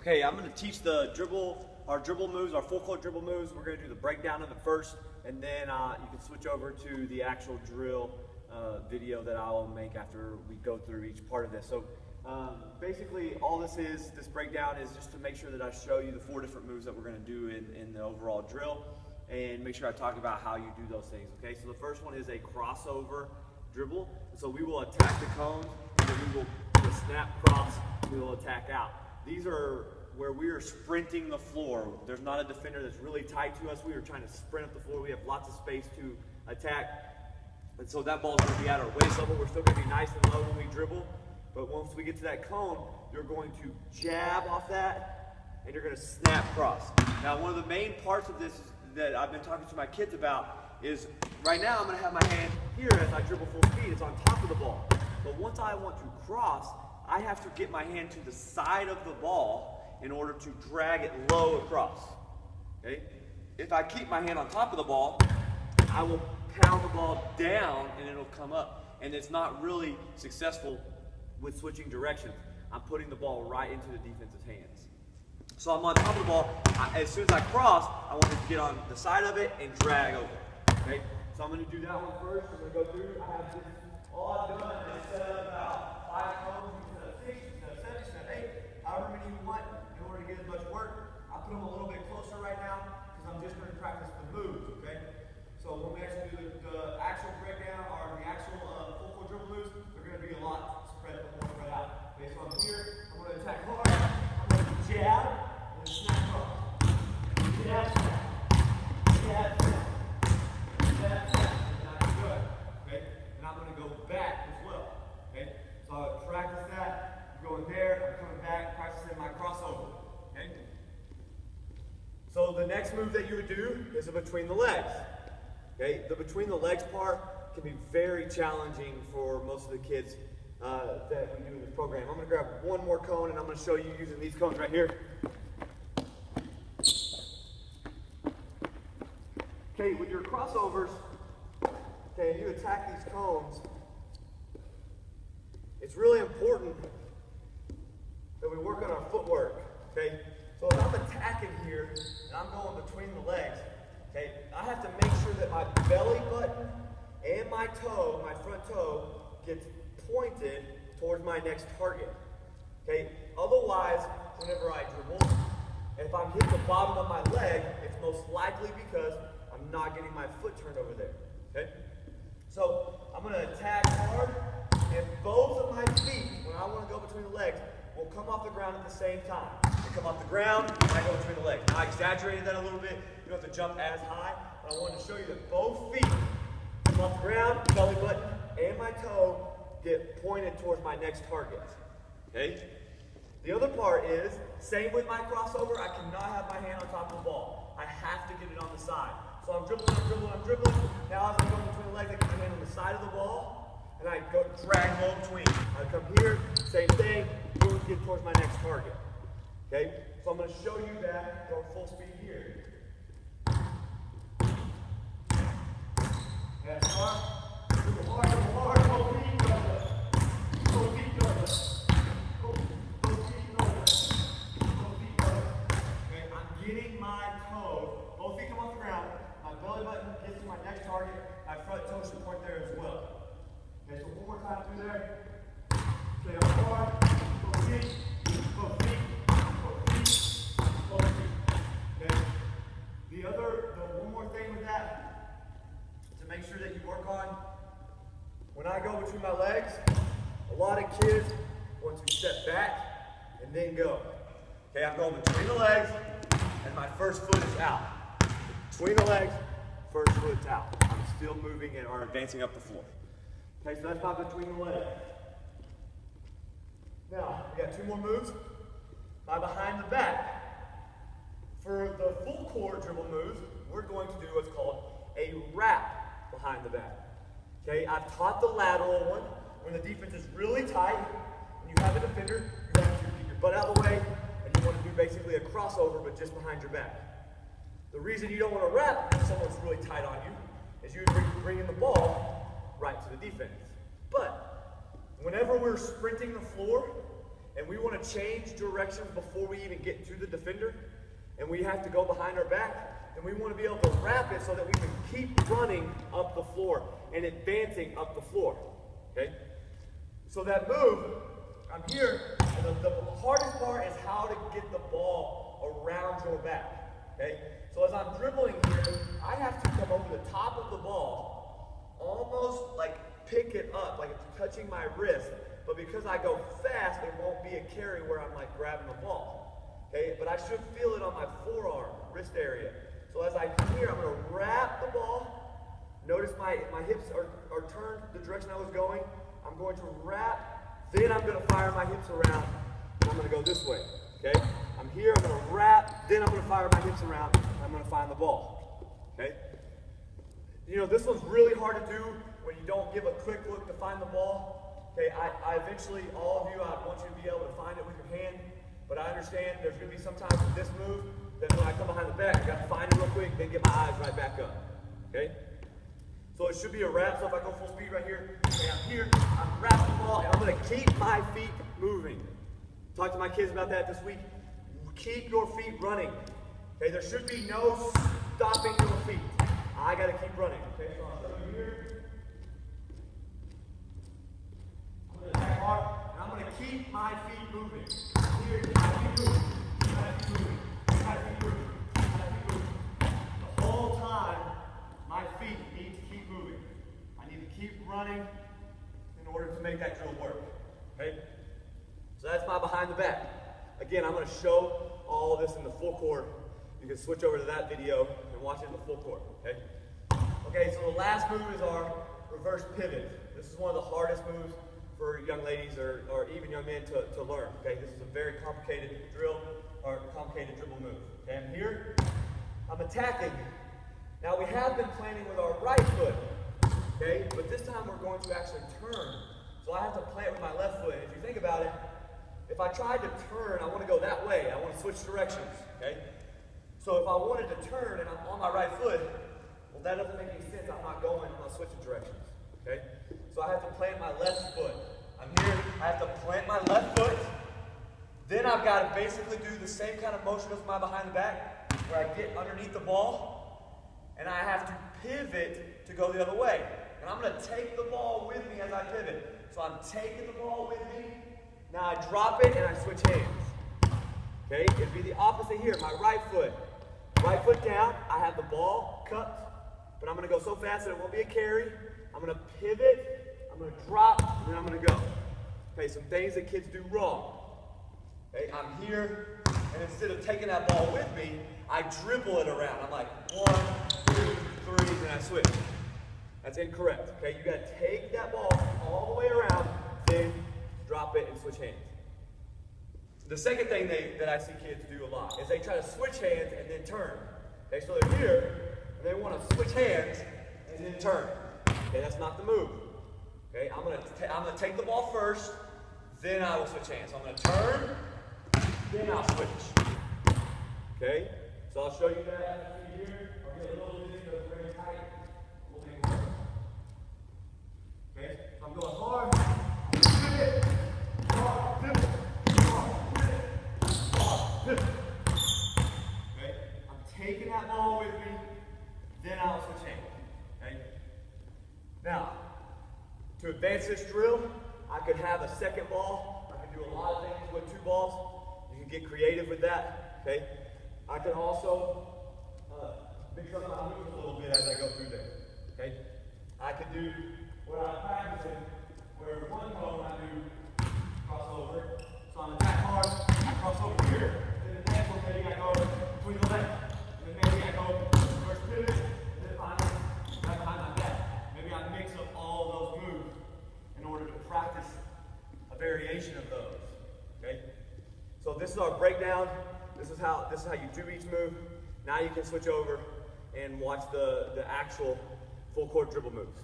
Okay, I'm going to teach our dribble moves, our full court dribble moves. We're going to do the breakdown of it first, and then you can switch over to the actual drill video that I will make after we go through each part of this. So basically all this breakdown is just to make sure that I show you the 4 different moves that we're going to do in the overall drill, and make sure I talk about how you do those things. Okay, so the first one is a crossover dribble. So we will attack the cones, and then we will do a snap cross, we will attack out. These are where we are sprinting the floor. There's not a defender that's really tight to us. We are trying to sprint up the floor. We have lots of space to attack. And so that ball is going to be at our waist level. We're still going to be nice and low when we dribble. But once we get to that cone, you're going to jab off that, and you're going to snap cross. Now, one of the main parts of this that I've been talking to my kids about is right now I'm going to have my hand here as I dribble full speed. It's on top of the ball. But once I want to cross, I have to get my hand to the side of the ball in order to drag it low across. Okay? If I keep my hand on top of the ball, I will pound the ball down and it'll come up. And it's not really successful with switching directions. I'm putting the ball right into the defensive's hands. So I'm on top of the ball. As soon as I cross, I want to get on the side of it and drag over. Okay? So I'm going to do that one first. I'm going to go through. I have this. All I've done is set up about 5 cones. However many you want in order to get as much work. I'll put them a little bit closer right now because I'm just going to practice the moves, okay? So when we actually do the actual breakdown or the actual full court dribble moves, they're going to be a lot more spread out. Okay, so I'm here, I'm going to attack hard, I'm going to jab, and then snap cross. Jab, snap. Jab, snap. Jab, snap. And I can do it, okay? And I'm going to go back as well, okay? So I'll practice that. Going there, I'm coming back, practicing my crossover. Okay? So the next move that you would do is a between the legs. Okay? The between the legs part can be very challenging for most of the kids that we do in this program. I'm going to grab one more cone and I'm going to show you using these cones right here. Okay, with your crossovers, okay, and you attack these cones, it's really important that we work on our footwork, okay? So if I'm attacking here, and I'm going between the legs, okay, I have to make sure that my belly button and my toe, my front toe, gets pointed towards my next target, okay? Otherwise, whenever I dribble, if I'm hitting the bottom of my leg, it's most likely because I'm not getting my foot turned over there, okay? So I'm gonna attack hard, and both of my feet, when I wanna go between the legs, will come off the ground at the same time. They come off the ground, and I go between the legs. Now, I exaggerated that a little bit. You don't have to jump as high, but I wanted to show you that both feet come off the ground, belly button, and my toe get pointed towards my next target. Okay? The other part is, same with my crossover, I cannot have my hand on top of the ball. I have to get it on the side. So I'm dribbling, I'm dribbling, I'm dribbling. Now as I'm going between the legs, I get my hand on the side of the ball, and I go drag low between. I come here, same thing, boom, get towards my next target. Okay? So I'm going to show you that going full speed here. That's hard. Dribble hard, dribble hard, go feet, go feet, go feet, go feet, go feet, go. Okay, I'm getting my toe. Both feet come off the ground. My belly button gets to my next target. My front toe should point there as well. Okay, so one more time through there. Okay, I'm hard. Go feet, go feet, go feet, go feet. Okay. The one more thing with that, to make sure that you work on, when I go between my legs, a lot of kids want to step back and then go. Okay, I'm going between the legs, and my first foot is out. Between the legs, first foot's out. I'm still moving and or advancing up the floor. Okay, so that's not between the legs. Now, we got 2 more moves. By behind the back. For the full court dribble moves, we're going to do what's called a wrap behind the back. Okay, I've taught the lateral one. When the defense is really tight, and you have a defender, you have to get your butt out of the way, and you want to do basically a crossover, but just behind your back. The reason you don't want to wrap if someone's really tight on you is you bring in the ball right to the defense. But whenever we're sprinting the floor and we want to change directions before we even get to the defender, and we have to go behind our back, then we want to be able to wrap it so that we can keep running up the floor and advancing up the floor, okay? So that move, I'm here, and the hardest part is how to get the ball around your back, okay? So as I'm dribbling here, I have to come over the top of the ball, almost like pick it up, like it's touching my wrist, but because I go fast, it won't be a carry where I'm like grabbing the ball, okay? But I should feel it on my forearm, wrist area. So as I come here, I'm gonna wrap the ball. Notice my hips are turned the direction I was going. I'm going to wrap, then I'm gonna fire my hips around, and I'm gonna go this way, okay? I'm here, I'm gonna wrap, then I'm gonna fire my hips around, and I'm gonna find the ball, okay? You know, this one's really hard to do when you don't give a quick look to find the ball. Okay, I eventually, all of you, I want you to be able to find it with your hand, but I understand there's gonna be sometimes with this move that when I come behind the back, I gotta find it real quick, then get my eyes right back up, okay? So it should be a wrap, so if I go full speed right here, okay, I'm here, I'm wrapping the ball, and I'm gonna keep my feet moving. Talked to my kids about that this week. Keep your feet running, okay? There should be no stopping your feet. I gotta keep running, okay? So I'll show you here. I'm gonna attack hard, and I'm gonna keep my feet moving. Here, keep my feet moving, keep my feet moving, keep my feet moving, keep my feet moving. The whole time, my feet need to keep moving. I need to keep running in order to make that drill work, okay? So that's my behind the back. Again, I'm gonna show all this in the full court. You can switch over to that video and watch it in the full court, okay? Okay, so the last move is our reverse pivot. This is one of the hardest moves for young ladies or even young men to learn, okay? This is a very complicated drill or complicated dribble move. Okay, I'm here, I'm attacking. Now we have been planning with our right foot, okay? But this time we're going to actually turn. So I have to plant with my left foot. If you think about it, if I tried to turn, I want to go that way. I want to switch directions, okay? So if I wanted to turn and I'm on my right foot, well, that doesn't make any sense. I'm not going, I'm not switching directions, okay? So I have to plant my left foot. I'm here, I have to plant my left foot. Then I've got to basically do the same kind of motion as my behind the back, where I get underneath the ball, and I have to pivot to go the other way. And I'm going to take the ball with me as I pivot. So I'm taking the ball with me. Now I drop it and I switch hands. Okay, it'd be the opposite here. My right foot down, I have the ball cupped, but I'm gonna go so fast that it won't be a carry. I'm gonna pivot, I'm gonna drop, and then I'm gonna go. Okay, some things that kids do wrong. Okay, I'm here, and instead of taking that ball with me, I dribble it around. I'm like 1, 2, 3, and I switch. That's incorrect. Okay, you gotta take that ball all the way around, then drop it and switch hands. The second thing that I see kids do a lot is they try to switch hands and then turn. Okay, so they're here, and they want to switch hands and then turn. Okay, that's not the move. Okay, I'm gonna take the ball first, then I will switch hands. So I'm gonna turn, then I'll switch. Okay, so I'll show you that here. I'll get a little bit because it's very tight. We'll make it work. Okay, so I'm going hard. Okay, I'm taking that ball with me, then I'll switch hands. Okay? Now, to advance this drill, I could have a second ball. I could do a lot of things with 2 balls. You can get creative with that. Okay? I can also mix up my moves a little bit as I go through there. Okay? I could do what I'm practicing, where one cone I do crossover. So I'm attack hard, I cross over here, then the next one maybe I go between the legs, and then maybe I go first pivot, and then finally right behind my back. Maybe I mix up all those moves in order to practice a variation of those. Okay? So this is our breakdown. This is how you do each move. Now you can switch over and watch the actual full court dribble moves.